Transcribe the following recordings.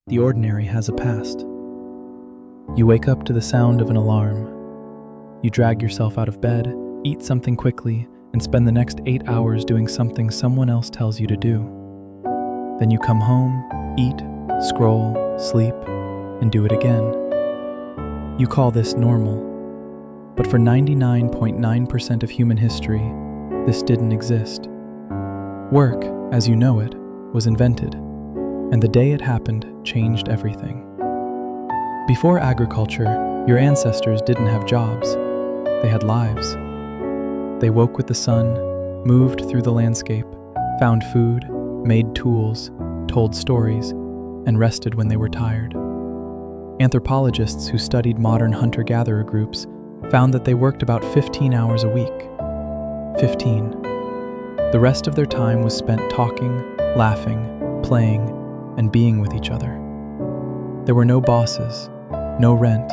The ordinary has a past. You wake up to the sound of an alarm. You drag yourself out of bed, eat something quickly, and spend the next 8 hours doing something someone else tells you to do. Then you come home, eat, scroll, sleep, and do it again. You call this normal. But for 99.9% of human history, this didn't exist. Work, as you know it, was invented, and the day it happened changed everything. Before agriculture, your ancestors didn't have jobs. They had lives. They woke with the sun, moved through the landscape, found food, made tools, told stories, and rested when they were tired. Anthropologists who studied modern hunter-gatherer groups found that they worked about 15 hours a week. 15. The rest of their time was spent talking, laughing, playing, and being with each other. There were no bosses, no rent,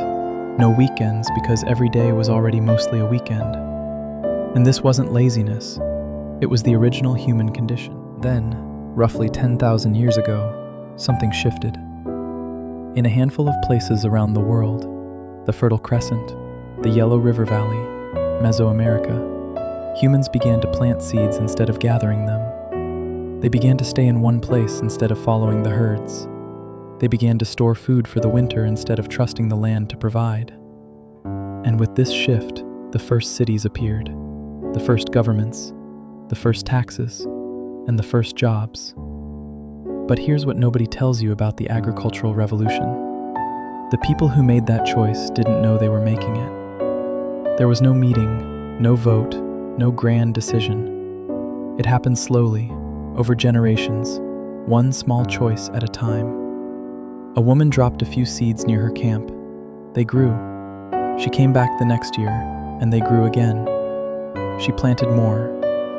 no weekends because every day was already mostly a weekend. And this wasn't laziness, it was the original human condition. Then, roughly 10,000 years ago, something shifted. In a handful of places around the world, the Fertile Crescent, the Yellow River Valley, Mesoamerica, humans began to plant seeds instead of gathering them. They began to stay in one place instead of following the herds. They began to store food for the winter instead of trusting the land to provide. And with this shift, the first cities appeared, the first governments, the first taxes, and the first jobs. But here's what nobody tells you about the agricultural revolution. The people who made that choice didn't know they were making it. There was no meeting, no vote, no grand decision. It happened slowly, over generations, one small choice at a time. A woman dropped a few seeds near her camp. They grew. She came back the next year, and they grew again. She planted more.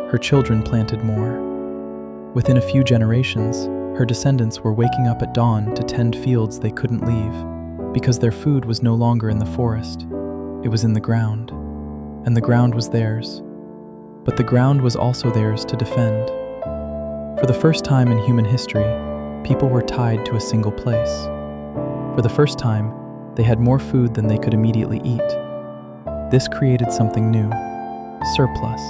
Her children planted more. Within a few generations, her descendants were waking up at dawn to tend fields they couldn't leave, because their food was no longer in the forest. It was in the ground, and the ground was theirs. But the ground was also theirs to defend. For the first time in human history, people were tied to a single place. For the first time, they had more food than they could immediately eat. This created something new: surplus.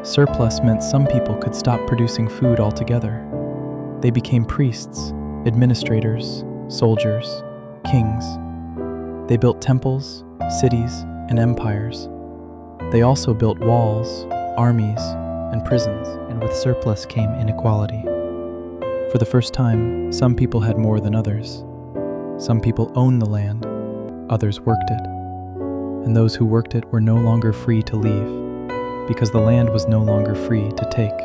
Surplus meant some people could stop producing food altogether. They became priests, administrators, soldiers, kings. They built temples, cities, and empires. They also built walls, armies, and prisons. And with surplus came inequality. For the first time, some people had more than others. Some people owned the land, others worked it. And those who worked it were no longer free to leave, because the land was no longer free to take.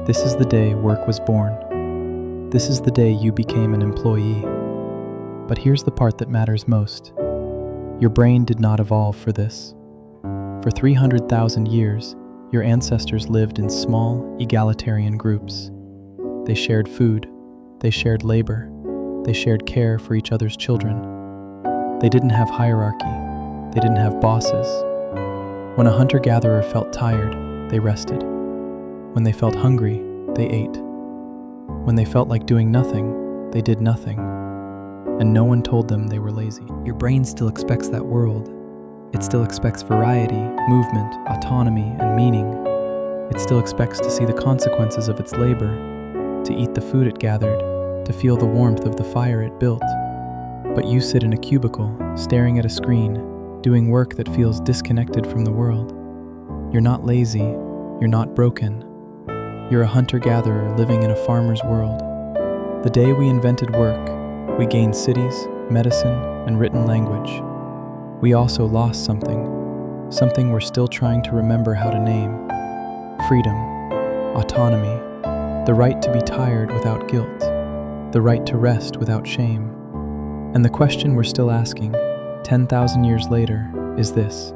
This is the day work was born. This is the day you became an employee. But here's the part that matters most. Your brain did not evolve for this. For 300,000 years, your ancestors lived in small, egalitarian groups. They shared food, they shared labor, they shared care for each other's children. They didn't have hierarchy, they didn't have bosses. When a hunter-gatherer felt tired, they rested. When they felt hungry, they ate. When they felt like doing nothing, they did nothing. And no one told them they were lazy. Your brain still expects that world. It still expects variety, movement, autonomy, and meaning. It still expects to see the consequences of its labor, to eat the food it gathered, to feel the warmth of the fire it built. But you sit in a cubicle, staring at a screen, doing work that feels disconnected from the world. You're not lazy, you're not broken. You're a hunter-gatherer living in a farmer's world. The day we invented work, we gained cities, medicine, and written language. We also lost something we're still trying to remember how to name. Freedom, autonomy, the right to be tired without guilt, the right to rest without shame. And the question we're still asking, 10,000 years later, is this: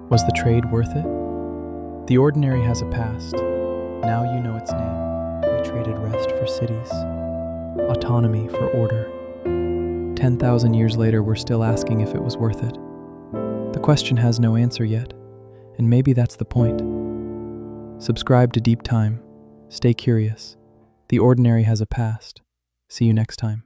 was the trade worth it? The ordinary has a past. Now you know its name. We traded rest for cities, autonomy for order. 10,000 years later, we're still asking if it was worth it. The question has no answer yet, and maybe that's the point. Subscribe to Deep Time. Stay curious. The ordinary has a past. See you next time.